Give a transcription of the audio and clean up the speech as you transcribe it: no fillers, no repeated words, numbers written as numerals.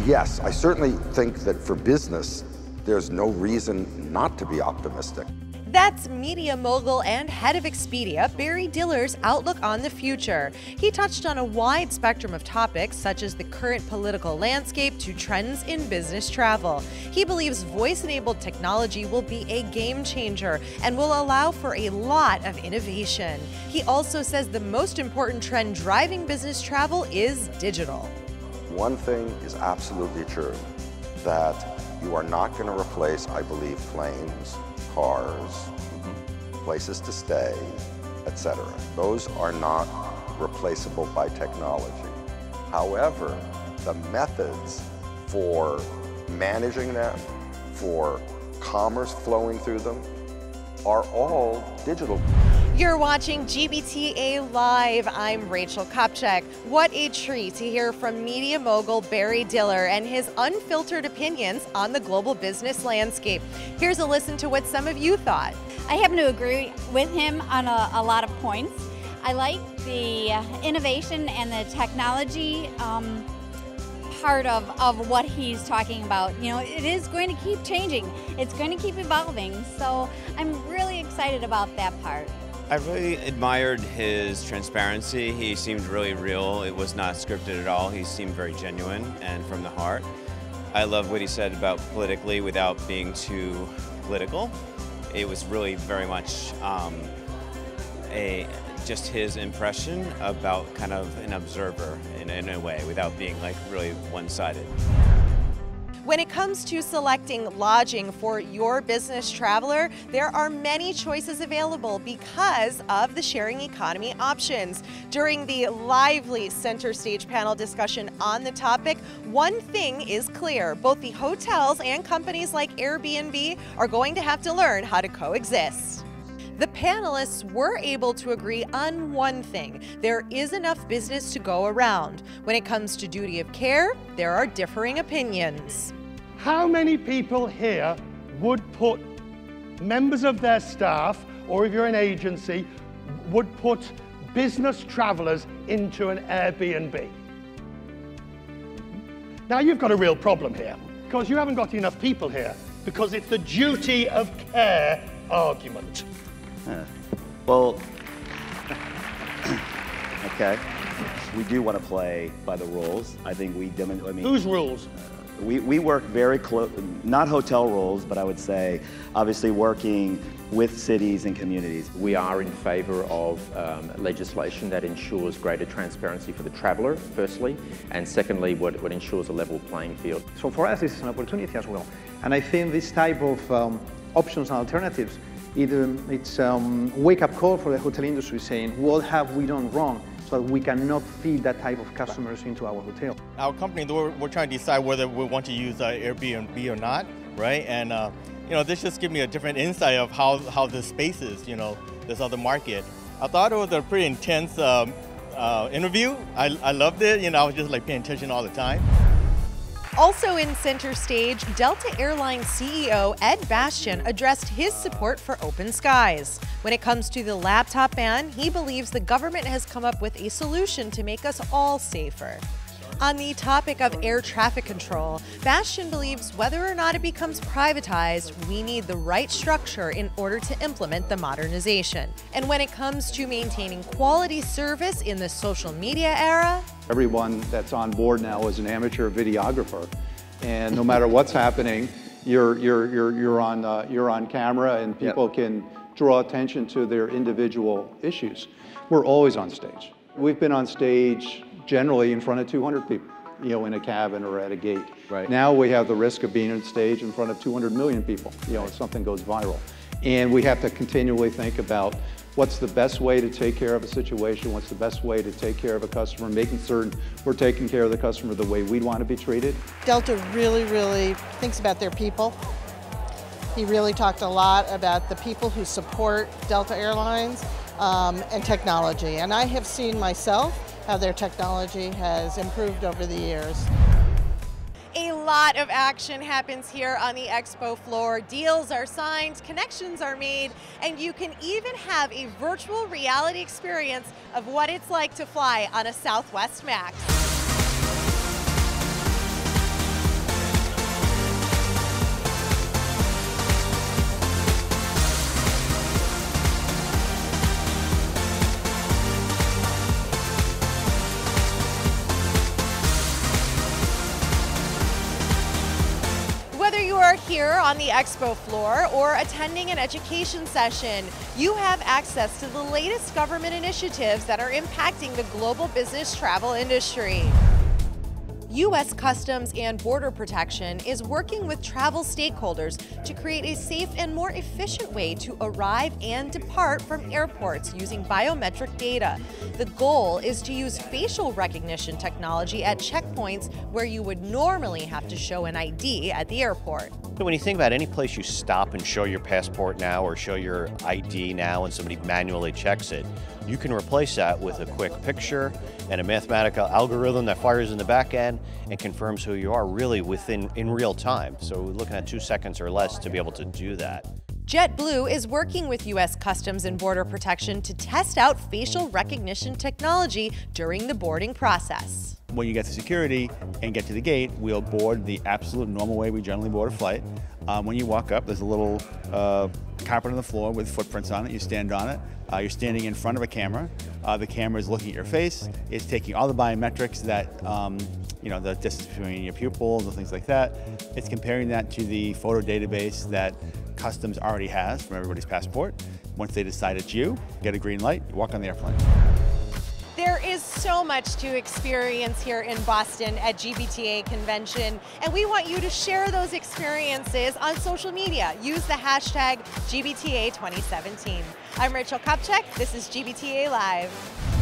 Yes, I certainly think that for business, there's no reason not to be optimistic. That's media mogul and head of Expedia, Barry Diller's outlook on the future. He touched on a wide spectrum of topics, such as the current political landscape to trends in business travel. He believes voice-enabled technology will be a game changer and will allow for a lot of innovation. He also says the most important trend driving business travel is digital. One thing is absolutely true, that you are not going to replace, I believe, planes, cars, places to stay, etc. Those are not replaceable by technology. However, the methods for managing them, for commerce flowing through them, are all digital. You're watching GBTA Live. I'm Rachel Kopchak. What a treat to hear from media mogul Barry Diller and his unfiltered opinions on the global business landscape. Here's a listen to what some of you thought. I happen to agree with him on a lot of points. I like the innovation and the technology part of what he's talking about. You know, it is going to keep changing. It's going to keep evolving. So I'm really excited about that part. I really admired his transparency. He seemed really real. It was not scripted at all. He seemed very genuine and from the heart. I love what he said about politically without being too political. It was really very much just his impression about kind of an observer in a way, without being like really one-sided. When it comes to selecting lodging for your business traveler, there are many choices available because of the sharing economy options. During the lively center stage panel discussion on the topic, one thing is clear: both the hotels and companies like Airbnb are going to have to learn how to coexist. The panelists were able to agree on one thing: there is enough business to go around. When it comes to duty of care, there are differing opinions. How many people here would put members of their staff, or if you're an agency, would put business travelers into an Airbnb? Now you've got a real problem here, because you haven't got enough people here, because it's the duty of care argument. Well, okay, we do want to play by the rules. I think we demonstrate. I mean, whose rules? We work very close, not hotel rules, but I would say obviously working with cities and communities. We are in favour of legislation that ensures greater transparency for the traveller, firstly, and secondly, what ensures a level playing field. So for us, this is an opportunity as well. And I think this type of options and alternatives, it's a wake-up call for the hotel industry saying, what have we done wrong, so that we cannot feed that type of customers into our hotel. Our company, we're trying to decide whether we want to use Airbnb or not, right? And you know, this just gives me a different insight of how this space is, you know, this other market. I thought it was a pretty intense interview. I loved it. You know, I was just like paying attention all the time. Also in center stage, Delta Airlines CEO Ed Bastian addressed his support for open skies. When it comes to the laptop ban, he believes the government has come up with a solution to make us all safer. On the topic of air traffic control, Bastian believes whether or not it becomes privatized, we need the right structure in order to implement the modernization. And when it comes to maintaining quality service in the social media era, everyone that's on board now is an amateur videographer, and no matter what's happening, you're on camera, and people can draw attention to their individual issues. We're always on stage. We've been on stage generally in front of 200 people, you know, in a cabin or at a gate. Right. Now we have the risk of being on stage in front of 200 million people, you know, if something goes viral. And we have to continually think about what's the best way to take care of a situation, what's the best way to take care of a customer, making certain we're taking care of the customer the way we'd want to be treated. Delta really thinks about their people. He really talked a lot about the people who support Delta Airlines and technology. And I have seen myself how their technology has improved over the years. A lot of action happens here on the expo floor. Deals are signed, connections are made, and you can even have a virtual reality experience of what it's like to fly on a Southwest Max. on the expo floor or attending an education session, you have access to the latest government initiatives that are impacting the global business travel industry. U.S. Customs and Border Protection is working with travel stakeholders to create a safe and more efficient way to arrive and depart from airports using biometric data. The goal is to use facial recognition technology at checkpoints where you would normally have to show an ID at the airport. When you think about any place you stop and show your passport now or show your ID now and somebody manually checks it, you can replace that with a quick picture and a mathematical algorithm that fires in the back end and confirms who you are really in real time. So we're looking at 2 seconds or less to be able to do that. JetBlue is working with U.S. Customs and Border Protection to test out facial recognition technology during the boarding process. When you get to security and get to the gate, we'll board the absolute normal way we generally board a flight. When you walk up, there's a little carpet on the floor with footprints on it. You stand on it. You're standing in front of a camera. The camera is looking at your face. It's taking all the biometrics that, the distance between your pupils and things like that. It's comparing that to the photo database that Customs already has from everybody's passport. Once they decide it's you, get a green light, you walk on the airplane. There is so much to experience here in Boston at GBTA convention, and we want you to share those experiences on social media. Use the hashtag GBTA 2017. I'm Rachel Kopchak. This is GBTA Live.